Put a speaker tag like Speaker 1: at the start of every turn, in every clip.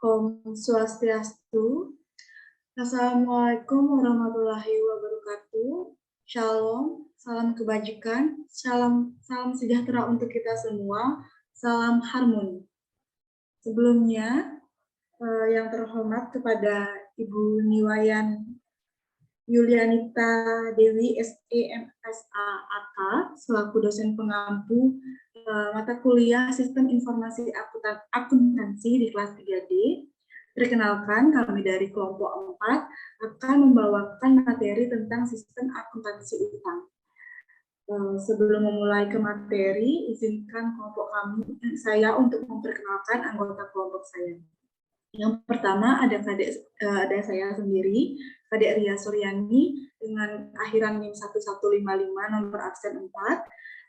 Speaker 1: Om Swastiastu. Assalamualaikum warahmatullahi wabarakatuh. Shalom, salam kebajikan, salam sejahtera untuk kita semua, salam harmoni. Sebelumnya, yang terhormat kepada Ibu Niwayan Yulianita Dewi SEMSA AK selaku dosen pengampu mata kuliah Sistem Informasi Akuntansi di kelas 3D. Perkenalkan, kami dari kelompok 4 akan membawakan materi tentang sistem akuntansi utang. Sebelum memulai ke materi, izinkan kelompok saya untuk memperkenalkan anggota kelompok saya. Yang pertama ada saya sendiri, Kadek Ria Suryani dengan akhiran NIM 1155 nomor absen 4.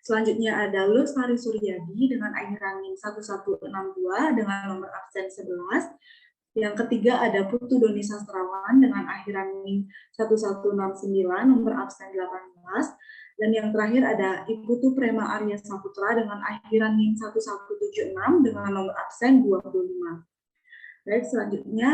Speaker 1: Selanjutnya ada Lustari Suryadi dengan akhiran NIM 1162 dengan nomor absen 11. Yang ketiga ada Putu Doni Sastrawan dengan akhiran NIM 1169 nomor absen 18. Dan yang terakhir ada Iputu Prema Arya Saputra dengan akhiran NIM 1176 dengan nomor absen 25. Baik, selanjutnya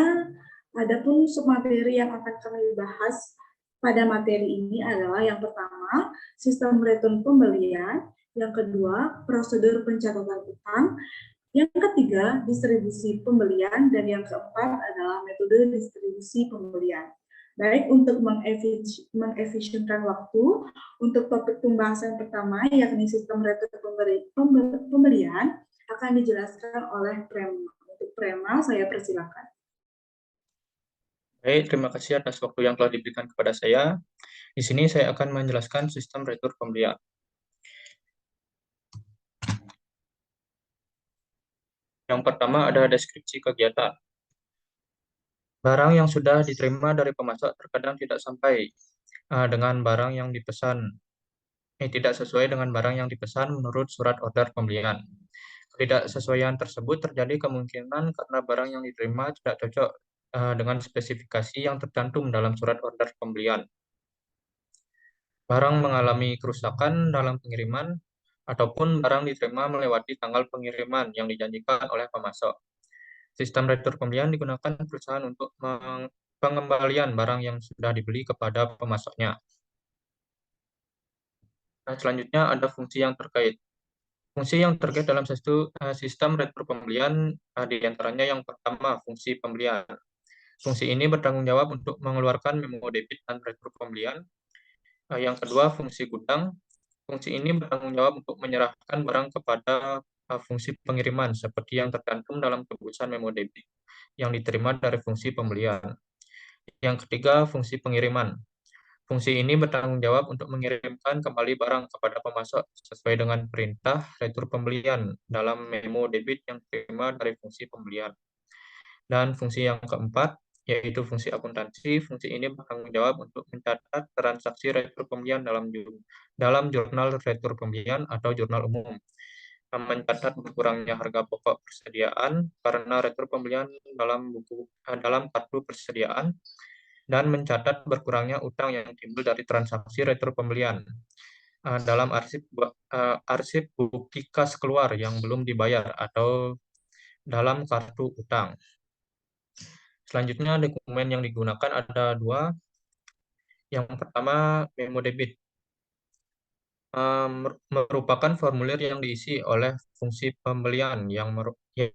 Speaker 1: ada pun submateri yang akan kami bahas pada materi ini adalah yang pertama, sistem return pembelian, yang kedua, prosedur pencatatan utang, yang ketiga, distribusi pembelian, dan yang keempat adalah metode distribusi pembelian. Baik, untuk mengefisienkan waktu, untuk topik pembahasan pertama, yakni sistem return pembelian, akan dijelaskan oleh Prema. Untuk Prema, saya persilakan.
Speaker 2: Baik, terima kasih atas waktu yang telah diberikan kepada saya. Di sini saya akan menjelaskan sistem retur pembelian. Yang pertama ada deskripsi kegiatan. Barang yang sudah diterima dari pemasok terkadang tidak sampai dengan barang yang dipesan. Tidak sesuai dengan barang yang dipesan menurut surat order pembelian. Ketidaksesuaian tersebut terjadi kemungkinan karena barang yang diterima tidak cocok dengan spesifikasi yang tercantum dalam surat order pembelian. Barang mengalami kerusakan dalam pengiriman, ataupun barang diterima melewati tanggal pengiriman yang dijanjikan oleh pemasok. Sistem retur pembelian digunakan perusahaan untuk pengembalian barang yang sudah dibeli kepada pemasoknya. Nah, selanjutnya ada fungsi yang terkait. Fungsi yang terkait dalam sistem retur pembelian diantaranya yang pertama, fungsi pembelian. Fungsi ini bertanggung jawab untuk mengeluarkan memo debit dan retur pembelian. Yang kedua, fungsi gudang. Fungsi ini bertanggung jawab untuk menyerahkan barang kepada fungsi pengiriman seperti yang tercantum dalam tebusan memo debit yang diterima dari fungsi pembelian. Yang ketiga, fungsi pengiriman. Fungsi ini bertanggung jawab untuk mengirimkan kembali barang kepada pemasok sesuai dengan perintah retur pembelian dalam memo debit yang diterima dari fungsi pembelian. Dan fungsi yang keempat, yaitu fungsi akuntansi. Fungsi ini bertanggung jawab untuk mencatat transaksi retur pembelian dalam jurnal retur pembelian atau jurnal umum. Mencatat berkurangnya harga pokok persediaan karena retur pembelian dalam kartu persediaan, dan mencatat berkurangnya utang yang timbul dari transaksi retur pembelian dalam arsip bukti kas keluar yang belum dibayar atau dalam kartu utang. Selanjutnya, dokumen yang digunakan ada dua. Yang pertama, memo debit. Merupakan formulir yang diisi oleh fungsi pembelian yang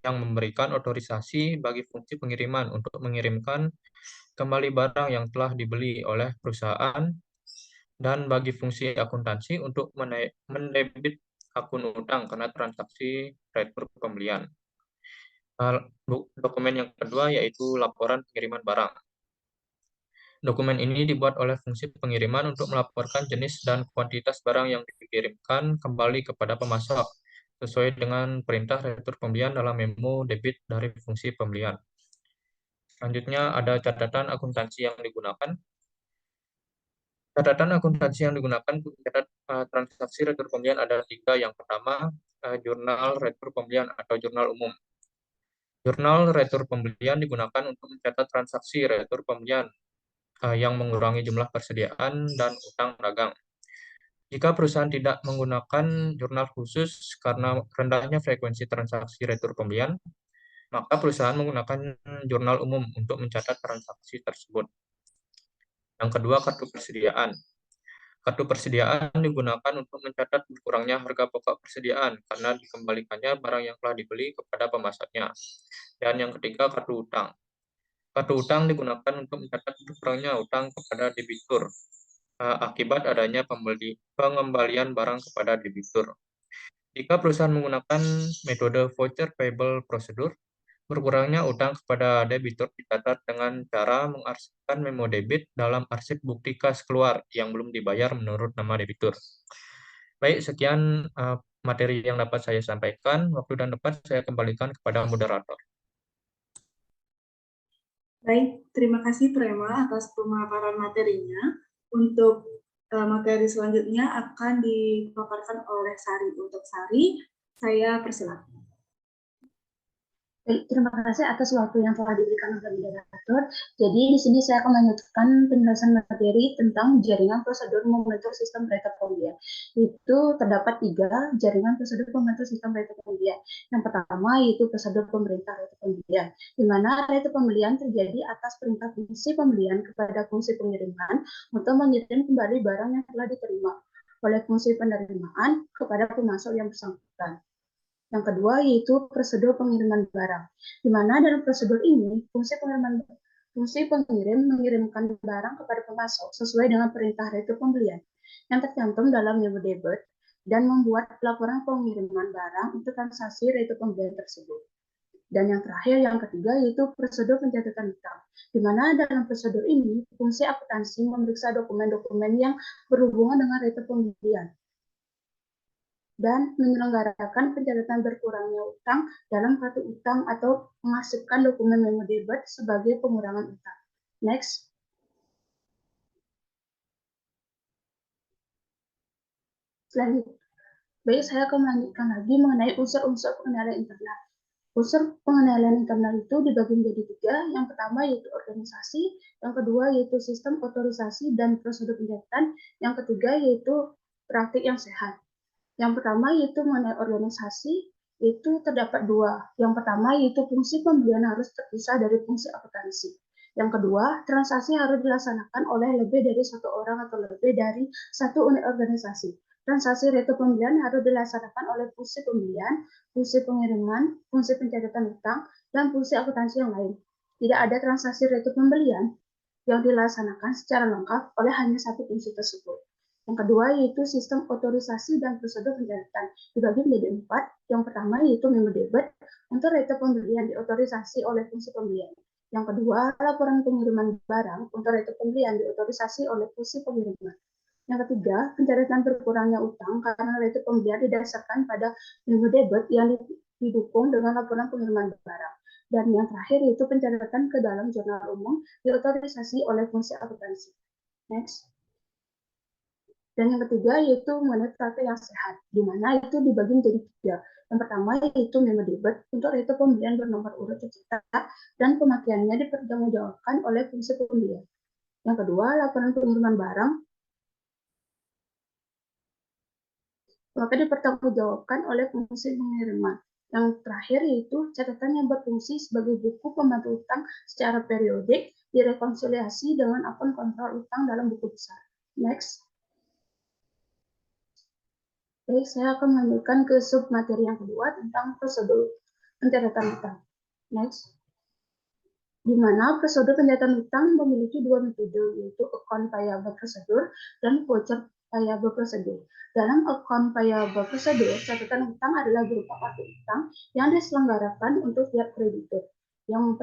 Speaker 2: memberikan otorisasi bagi fungsi pengiriman untuk mengirimkan kembali barang yang telah dibeli oleh perusahaan, dan bagi fungsi akuntansi untuk mendebit akun utang karena transaksi retur pembelian. Dokumen yang kedua yaitu laporan pengiriman barang. Dokumen ini dibuat oleh fungsi pengiriman untuk melaporkan jenis dan kuantitas barang yang dikirimkan kembali kepada pemasok sesuai dengan perintah retur pembelian dalam memo debit dari fungsi pembelian. Selanjutnya ada catatan akuntansi yang digunakan. Catatan akuntansi yang digunakan untuk mencatat transaksi retur pembelian ada tiga. Yang pertama, jurnal retur pembelian atau jurnal umum. Jurnal retur pembelian digunakan untuk mencatat transaksi retur pembelian yang mengurangi jumlah persediaan dan utang dagang. Jika perusahaan tidak menggunakan jurnal khusus karena rendahnya frekuensi transaksi retur pembelian, maka perusahaan menggunakan jurnal umum untuk mencatat transaksi tersebut. Yang kedua, kartu persediaan. Kartu persediaan digunakan untuk mencatat berkurangnya harga pokok persediaan karena dikembalikannya barang yang telah dibeli kepada pemasoknya. Dan yang ketiga, kartu utang. Kartu utang digunakan untuk mencatat berkurangnya utang kepada debitur akibat adanya pengembalian barang kepada debitur. Jika perusahaan menggunakan metode voucher payable procedure, berkurangnya utang kepada debitur dicatat dengan cara mengarsipkan memo debit dalam arsip bukti kas keluar yang belum dibayar menurut nama debitur. Baik, sekian materi yang dapat saya sampaikan. Waktu dan tempat saya kembalikan kepada moderator.
Speaker 1: Baik, terima kasih Prema atas pemaparan materinya. Untuk materi selanjutnya akan dipaparkan oleh Sari. Untuk Sari, saya persilakan.
Speaker 3: Baik, terima kasih atas waktu yang telah diberikan oleh moderator. Jadi di sini saya akan melanjutkan penjelasan materi tentang jaringan prosedur membentuk sistem rate pembelian. Itu terdapat 3 jaringan prosedur membentuk sistem rate pembelian. Yang pertama yaitu prosedur pemerintah rate pembelian, di mana rate pembelian terjadi atas perintah fungsi pembelian kepada fungsi pengiriman untuk mengirim kembali barang yang telah diterima oleh fungsi penerimaan kepada pemasok yang bersangkutan. Yang kedua yaitu prosedur pengiriman barang, di mana dalam prosedur ini fungsi pengirim mengirimkan barang kepada pemasok sesuai dengan perintah rate pembelian yang tercantum dalam memo debit dan membuat laporan pengiriman barang untuk transaksi rate pembelian tersebut. Dan yang terakhir, yang ketiga, yaitu prosedur pencatatan utang, di mana dalam prosedur ini fungsi akuntansi memeriksa dokumen-dokumen yang berhubungan dengan rate pembelian dan menyelenggarakan pencatatan berkurangnya utang dalam kartu utang atau mengasipkan dokumen memo debit sebagai pengurangan utang. Next. Selanjutnya, baik, saya akan melanjutkan lagi mengenai unsur-unsur pengenalan internal. Unsur pengenalan internal itu dibagi menjadi 3. Yang pertama yaitu organisasi, yang kedua yaitu sistem otorisasi dan prosedur pencatatan, yang ketiga yaitu praktik yang sehat. Yang pertama yaitu mengenai organisasi, itu terdapat 2. Yang pertama yaitu fungsi pembelian harus terpisah dari fungsi akuntansi. Yang kedua, transaksi harus dilaksanakan oleh lebih dari 1 orang atau lebih dari 1 unit organisasi. Transaksi rate pembelian harus dilaksanakan oleh fungsi pembelian, fungsi pengiriman, fungsi pencatatan utang, dan fungsi akuntansi yang lain. Tidak ada transaksi rate pembelian yang dilaksanakan secara lengkap oleh hanya 1 fungsi tersebut. Yang kedua yaitu sistem otorisasi dan prosedur pencatatan, dibagi menjadi 4. Yang pertama yaitu memo debit untuk rate pembelian diotorisasi oleh fungsi pembelian. Yang kedua, laporan pengiriman barang untuk rate pembelian diotorisasi oleh fungsi pengiriman. Yang ketiga, pencatatan berkurangnya utang karena rate pembelian didasarkan pada memo debit yang didukung dengan laporan pengiriman barang. Dan yang terakhir yaitu pencatatan ke dalam jurnal umum diotorisasi oleh fungsi akuntansi. Next. Dan yang ketiga yaitu mengenai praktek yang sehat, di mana itu dibagi menjadi 3. Yang pertama yaitu memo debit untuk rate pembelian bernomor urut tercetak dan pemakaiannya dipertanggungjawabkan oleh fungsi pembelian. Yang kedua, laporan pengiriman barang maka dipertanggungjawabkan oleh fungsi pengiriman. Yang terakhir yaitu catatan yang berfungsi sebagai buku pembantu utang secara periodik direkonsiliasi dengan akun kontrol utang dalam buku besar. Next. Baik, saya akan melanjutkan ke sub materi yang kedua tentang prosedur pencatatan utang. Next. Di mana prosedur pencatatan utang memiliki 2 metode, yaitu account payable procedure dan voucher payable procedure. Dalam account payable procedure, catatan utang adalah berupa kartu utang yang diselenggarakan untuk tiap kreditur yang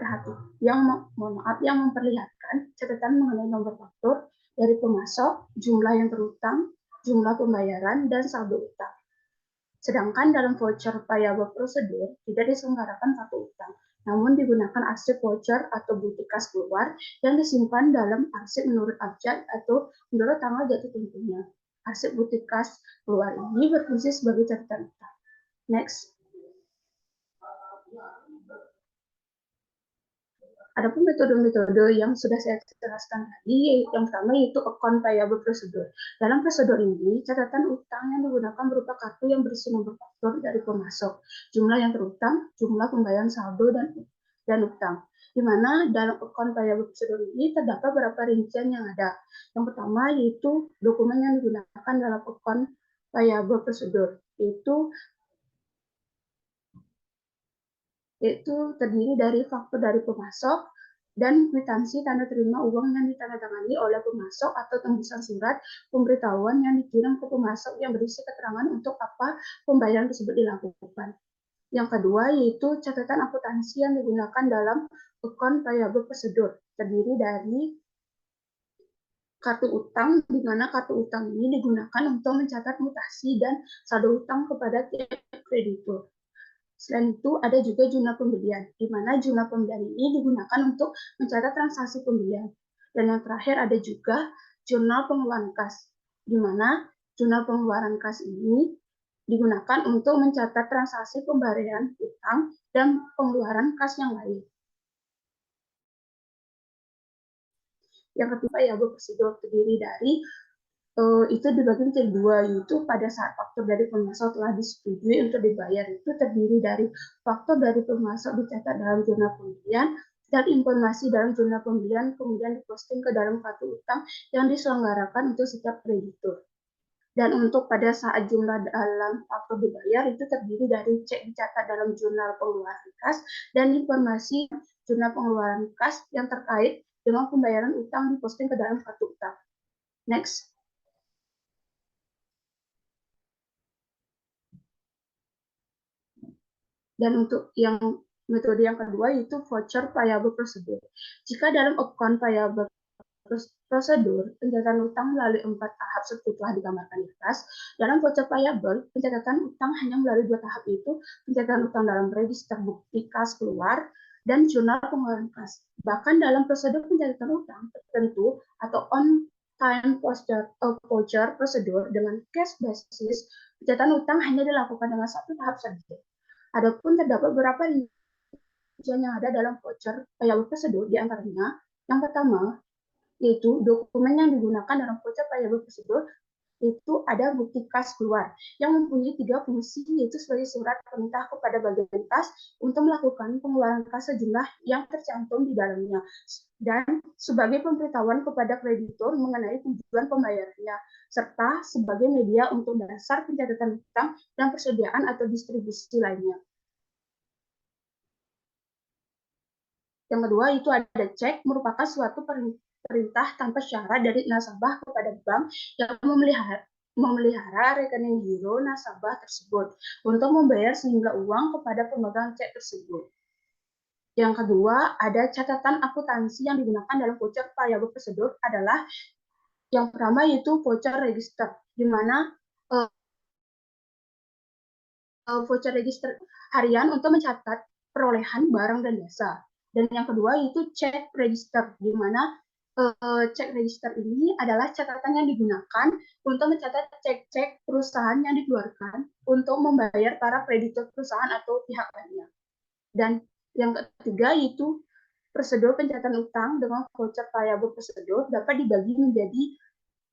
Speaker 3: memperlihatkan catatan mengenai nomor faktur dari pemasok, jumlah yang terutang, jumlah pembayaran, dan saldo utang. Sedangkan dalam voucher payable procedure tidak diselenggarakan kartu utang, namun digunakan arsip voucher atau bukti kas keluar yang disimpan dalam arsip menurut abjad atau menurut tanggal jatuh tempohnya. Arsip bukti kas keluar ini berfungsi sebagai catatan utang. Next. Adapun metode-metode yang sudah saya jelaskan tadi, yang pertama yaitu account payable procedure. Dalam prosedur ini, catatan utang yang digunakan berupa kartu yang berisi nomor faktur dari pemasok, jumlah yang terutang, jumlah pembayaran saldo, dan utang. Di mana dalam account payable procedure ini terdapat beberapa rincian yang ada. Yang pertama yaitu dokumen yang digunakan dalam account payable procedure, yaitu terdiri dari faktur dari pemasok dan kwitansi tanda terima uang yang ditandatangani oleh pemasok atau tembusan surat pemberitahuan yang dikirim ke pemasok yang berisi keterangan untuk apa pembayaran tersebut dilakukan. Yang kedua yaitu catatan akuntansi yang digunakan dalam account payable procedure, terdiri dari kartu utang, di mana kartu utang ini digunakan untuk mencatat mutasi dan saldo utang kepada tiap kreditur. Selain itu, ada juga jurnal pembelian, di mana jurnal pembelian ini digunakan untuk mencatat transaksi pembelian. Dan yang terakhir ada juga jurnal pengeluaran kas, di mana jurnal pengeluaran kas ini digunakan untuk mencatat transaksi pembayaran utang dan pengeluaran kas yang lain. Yang ketiga, ya, prosedur terdiri dari itu dibagi menjadi dua, yaitu pada saat faktur dari pemasok telah disetujui untuk dibayar itu terdiri dari faktur dari pemasok dicatat dalam jurnal pembelian dan informasi dalam jurnal pembelian kemudian diposting ke dalam kartu utang yang diselenggarakan untuk setiap kreditur. Dan untuk pada saat jumlah dalam faktur dibayar itu terdiri dari cek dicatat dalam jurnal pengeluaran kas dan informasi jurnal pengeluaran kas yang terkait dengan pembayaran utang diposting ke dalam kartu utang. Next. Dan untuk yang metode yang kedua yaitu voucher payable procedure. Jika dalam account payable procedure, pencatatan utang melalui 4 tahap seperti telah digambarkan di atas, dalam voucher payable, pencatatan utang hanya melalui 2 tahap, yaitu pencatatan utang dalam register bukti kas keluar dan jurnal pengeluaran kas. Bahkan dalam prosedur pencatatan utang tertentu atau on-time voucher procedure dengan cash basis, pencatatan utang hanya dilakukan dengan 1 tahap saja. Adapun terdapat beberapa rincian yang ada dalam voucher payable procedure, di antaranya yang pertama yaitu dokumen yang digunakan dalam voucher payable procedure itu ada bukti kas keluar yang mempunyai 3 fungsi, yaitu sebagai surat perintah kepada bagian kas untuk melakukan pengeluaran kas sejumlah yang tercantum di dalamnya dan sebagai pemberitahuan kepada kreditur mengenai tujuan pembayarannya serta sebagai media untuk dasar pencatatan utang dan persediaan atau distribusi lainnya. Yang kedua itu ada cek, merupakan suatu perintah tanpa syarat dari nasabah kepada bank yang memelihara rekening giro nasabah tersebut untuk membayar sejumlah uang kepada pemegang cek tersebut. Yang kedua, ada catatan akuntansi yang digunakan dalam voucher payable procedure adalah yang pertama yaitu voucher register, di mana voucher register harian untuk mencatat perolehan barang dan jasa. Dan yang kedua yaitu check register, di mana check register ini adalah catatan yang digunakan untuk mencatat cek-cek perusahaan yang dikeluarkan untuk membayar para kreditur perusahaan atau pihak lainnya. Dan yang ketiga yaitu prosedur pencatatan utang dengan voucher payable procedure dapat dibagi menjadi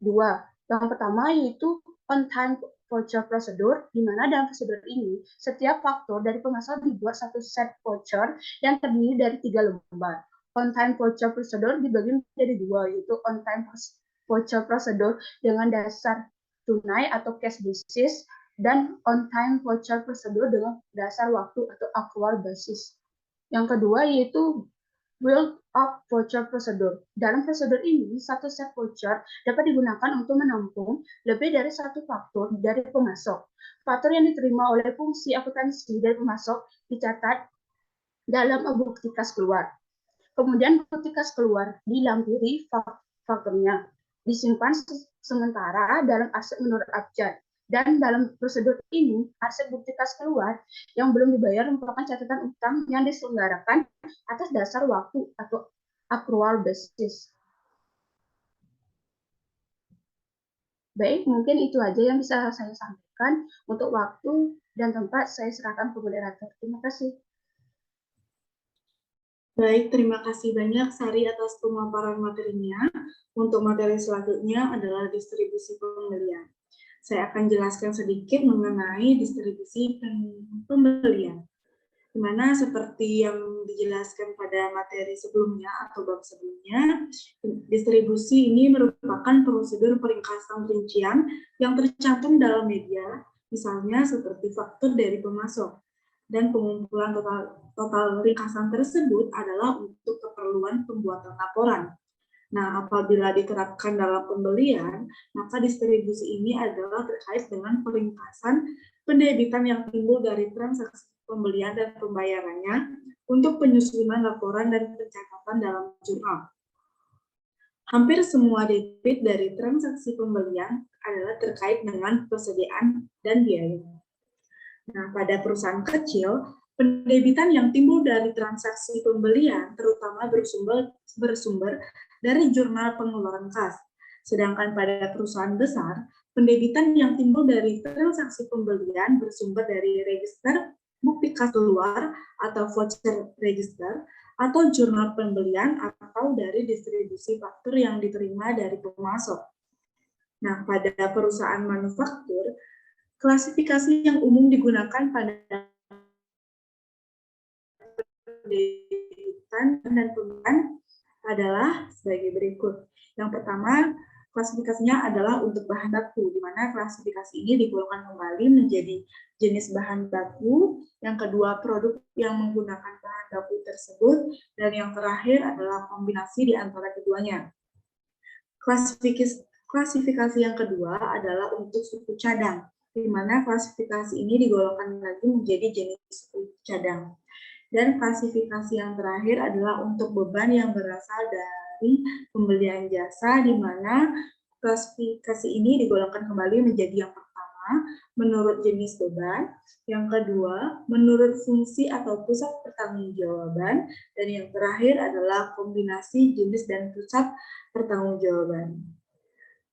Speaker 3: dua. Yang pertama yaitu on-time voucher procedure, di mana dalam prosedur ini setiap faktur dari pemasok dibuat satu set voucher yang terdiri dari 3 lembar. On-time voucher procedure dibagi menjadi dua, yaitu on-time voucher procedure dengan dasar tunai atau cash basis dan on-time voucher procedure dengan dasar waktu atau accrual basis. Yang kedua yaitu build-up voucher procedure. Dalam prosedur ini, satu set voucher dapat digunakan untuk menampung lebih dari satu faktur dari pemasok. Faktur yang diterima oleh fungsi akuntansi dari pemasok dicatat dalam bukti kas keluar. Kemudian bukti kas keluar dilampiri fakturnya, disimpan sementara dalam arsip menurut abjad. Dan dalam prosedur ini, arsip bukti kas keluar yang belum dibayar merupakan catatan utang yang diselenggarakan atas dasar waktu atau accrual basis. Baik, mungkin itu aja yang bisa saya sampaikan. Untuk waktu dan tempat, saya serahkan ke moderator. Terima kasih.
Speaker 1: Baik, terima kasih banyak Sari atas pemaparan materinya. Untuk materi selanjutnya adalah distribusi pembelian. Saya akan jelaskan sedikit mengenai distribusi pembelian, di mana seperti yang dijelaskan pada materi sebelumnya atau bab sebelumnya, distribusi ini merupakan prosedur peringkasan rincian yang tercantum dalam media, misalnya seperti faktur dari pemasok. Dan pengumpulan total ringkasan tersebut adalah untuk keperluan pembuatan laporan. Nah, apabila diterapkan dalam pembelian, maka distribusi ini adalah terkait dengan peringkasan pendebitan yang timbul dari transaksi pembelian dan pembayarannya untuk penyusunan laporan dan pencatatan dalam jurnal. Hampir semua debit dari transaksi pembelian adalah terkait dengan persediaan dan biaya. Nah, pada perusahaan kecil, pendebitan yang timbul dari transaksi pembelian terutama bersumber dari jurnal pengeluaran kas. Sedangkan pada perusahaan besar, pendebitan yang timbul dari transaksi pembelian bersumber dari register bukti kas keluar atau voucher register atau jurnal pembelian atau dari distribusi faktur yang diterima dari pemasok. Nah, pada perusahaan manufaktur, klasifikasi yang umum digunakan pada pendebitan dan pembelian adalah sebagai berikut. Yang pertama, klasifikasinya adalah untuk bahan baku, di mana klasifikasi ini digolongkan kembali menjadi jenis bahan baku, yang kedua produk yang menggunakan bahan baku tersebut, dan yang terakhir adalah kombinasi di antara keduanya. Klasifikasi yang kedua adalah untuk suku cadang, di mana klasifikasi ini digolongkan lagi menjadi jenis suku cadang. Dan klasifikasi yang terakhir adalah untuk beban yang berasal dari pembelian jasa, di mana klasifikasi ini digolongkan kembali menjadi yang pertama, menurut jenis beban, yang kedua, menurut fungsi atau pusat pertanggungjawaban, dan yang terakhir adalah kombinasi jenis dan pusat pertanggungjawaban.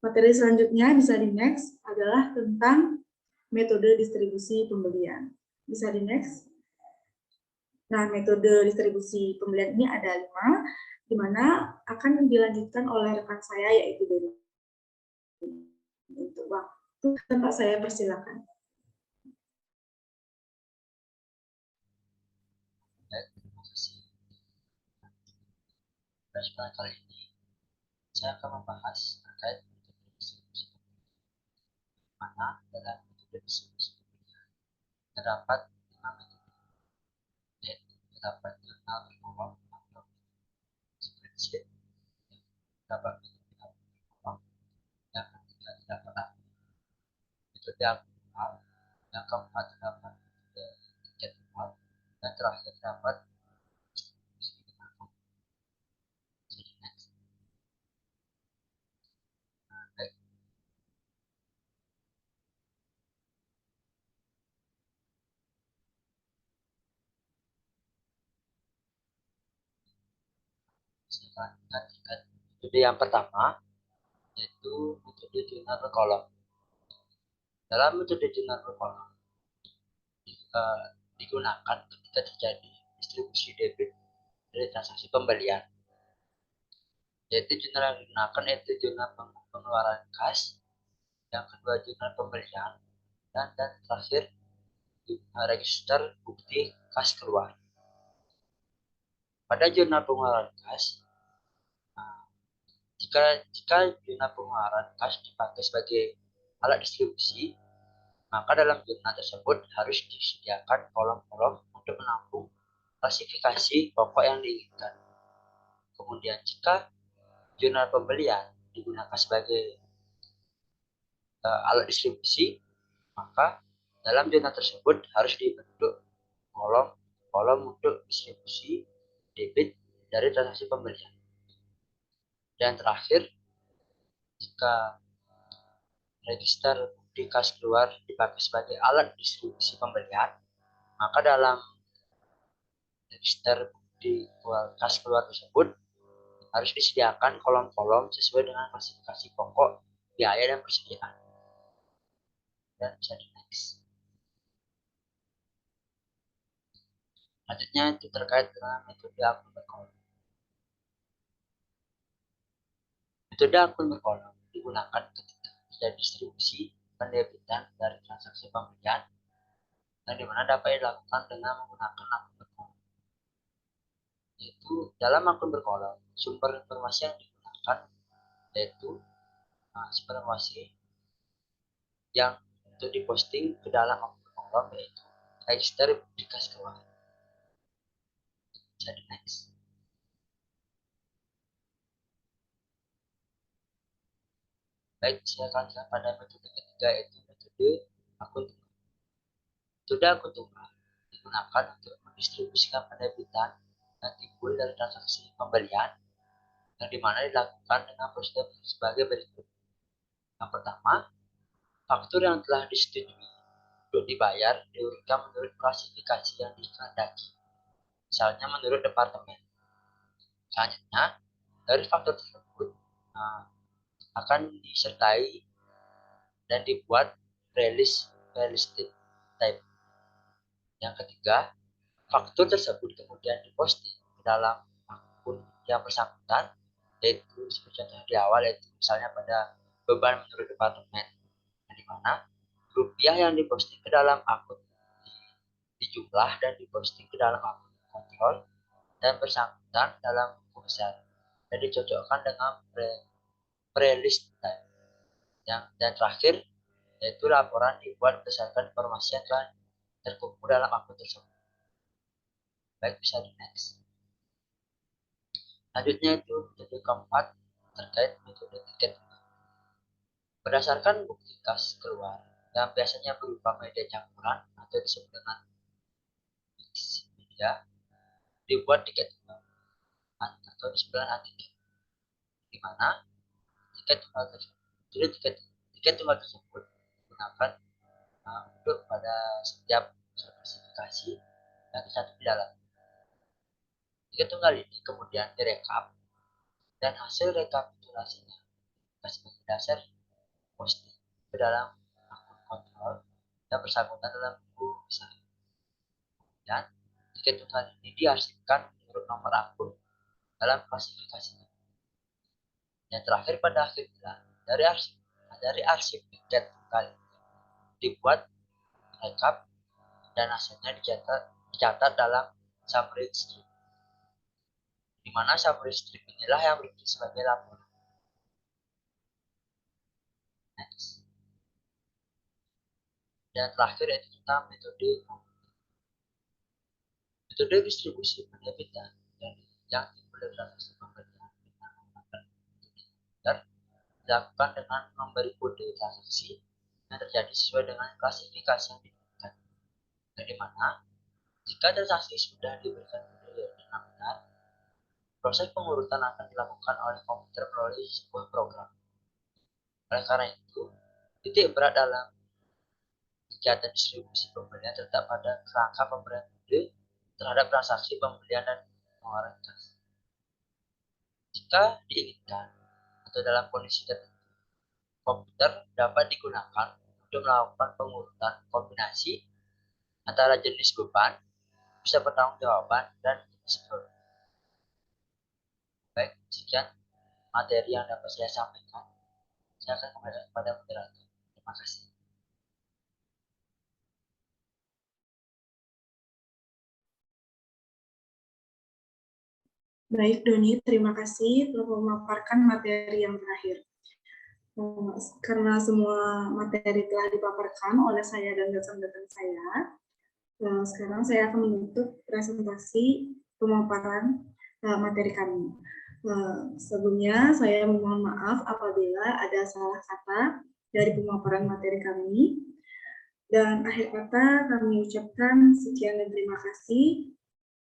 Speaker 1: Materi selanjutnya bisa di next adalah tentang metode distribusi pembelian. Bisa di next. Nah, metode distribusi pembelian ini ada 5, di mana akan dilanjutkan oleh rekan saya yaitu Doni. Untuk waktu, Bapak saya persilakan.
Speaker 4: Terima kasih. Pada kali ini, saya akan membahas terkait metode distribusi pembelian. Mana dalam metode distribusi pembelian terdapat 5 metode, yaitu terdapat jurnal kolom atau spreadsheet, terdapat metode kolom, yang ketiga terdapat metode aktual, yang keempat terdapat metode jadwal, dan terakhir terdapat metode yang pertama yaitu metode jurnal berkolom. Dalam metode jurnal berkolom digunakan ketika terjadi distribusi debit dari transaksi pembelian, yaitu jurnal yang digunakan yaitu jurnal pengeluaran kas, yang kedua jurnal pembelian, dan terakhir register bukti kas keluar. Pada jurnal pengeluaran kas, jika jurnal pengeluaran kas dipakai sebagai alat distribusi, maka dalam jurnal tersebut harus disediakan kolom-kolom untuk menampung klasifikasi pokok yang diinginkan. Kemudian jika jurnal pembelian digunakan sebagai alat distribusi, maka dalam jurnal tersebut harus dibentuk kolom untuk distribusi debit dari transaksi pembelian. Dan terakhir, jika register bukti kas keluar dipakai sebagai alat distribusi pembelian, maka dalam register bukti kas keluar tersebut harus disediakan kolom-kolom sesuai dengan klasifikasi pokok, biaya, dan persediaan. Dan bisa di next. Selanjutnya itu terkait dengan metode akun berkolom. Metode akun berkolom digunakan ketika terjadi distribusi pendebitan dari transaksi pembelian yang dimana dapat dilakukan dengan menggunakan akun berkolom. Yaitu dalam akun berkolom, sumber informasi yang digunakan yaitu sumber informasi yang untuk diposting ke dalam akun berkolom yaitu register di kas keuangan. Jadi next. Baik, saya akan lanjutkan pada metode ketiga yaitu metode akun tunggal. Metode akun tunggal digunakan untuk mendistribusikan pendebitan yang timbul dari transaksi pembelian yang dimana dilakukan dengan prosedur sebagai berikut. Yang pertama, faktur yang telah disetujui untuk dibayar diurutkan menurut klasifikasi yang dikehendaki, misalnya menurut departemen. Selanjutnya, dari faktur tersebut akan disertai dan dibuat release type. Yang ketiga, faktur tersebut kemudian diposting ke dalam akun yang bersangkutan, yaitu seperti contoh di awal, yaitu misalnya pada beban menurut departemen, yang dimana rupiah yang diposting ke dalam akun dijumlah dan diposting ke dalam akun kontrol dan bersangkutan dalam buku besar dan dicocokkan dengan pre-list type. Dan terakhir yaitu laporan dibuat berdasarkan informasi yang telah terkumpul dalam akun tersebut. Baik, bisa di next. Selanjutnya itu metode keempat terkait metode tiket tunggal. Berdasarkan bukti kas keluar yang biasanya berupa media campuran atau disebut dengan mix media, dibuat tiket tunggal atau disebut dengan tiket, di mana tiket tunggal tersebut digunakan untuk pada setiap spesifikasi yang tercantum di dalam. Tiket tunggal ini kemudian direkap dan hasil rekapitulasinya sebagai dasar posting ke dalam akun kontrol yang bersangkutan dalam buku besar. Dan tiket tunggal ini diarsipkan menurut nomor akun dalam klasifikasinya. Yang terakhir pada akhirnya dari arsip tiket tunggal ini dibuat rekap dan hasilnya dicatat dalam summary strip, di mana summary strip inilah yang berfungsi sebagai laporan. Next. Dan terakhir yaitu tentang metode distribusi pendebitan yang timbul dari transaksi pembelian dengan menggunakan metode dilakukan dengan memberi kode transaksi yang terjadi sesuai dengan klasifikasi yang diberikan. Dan di mana jika transaksi sudah diberikan kode dengan benar, proses pengurutan akan dilakukan oleh komputer melalui sebuah program. Oleh karena itu, titik berat dalam kegiatan distribusi pembelian terletak pada kerangka pemberian kode terhadap transaksi pembelian dan pengeluaran kas. Jika diinginkan atau dalam kondisi tertentu, komputer dapat digunakan untuk melakukan pengurutan kombinasi antara jenis beban, bisa pertanggungjawaban, dan jenis produk. Baik, sekian materi yang dapat saya sampaikan. Saya akan kembali kepada moderator. Terima kasih.
Speaker 1: Baik, Doni, terima kasih telah memaparkan materi yang terakhir. Karena semua materi telah dipaparkan oleh saya dan dosen-dosen saya, sekarang saya akan menutup presentasi pemaparan materi kami. Sebelumnya, saya mohon maaf apabila ada salah kata dari pemaparan materi kami. Dan akhir kata kami ucapkan sekian dan terima kasih.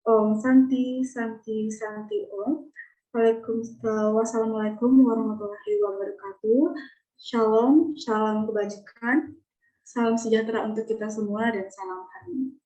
Speaker 1: Om Santi, Santi, Santi Om. Wassalamualaikum warahmatullahi wabarakatuh. Shalom, salam kebajikan, salam sejahtera untuk kita semua, dan salam harmoni.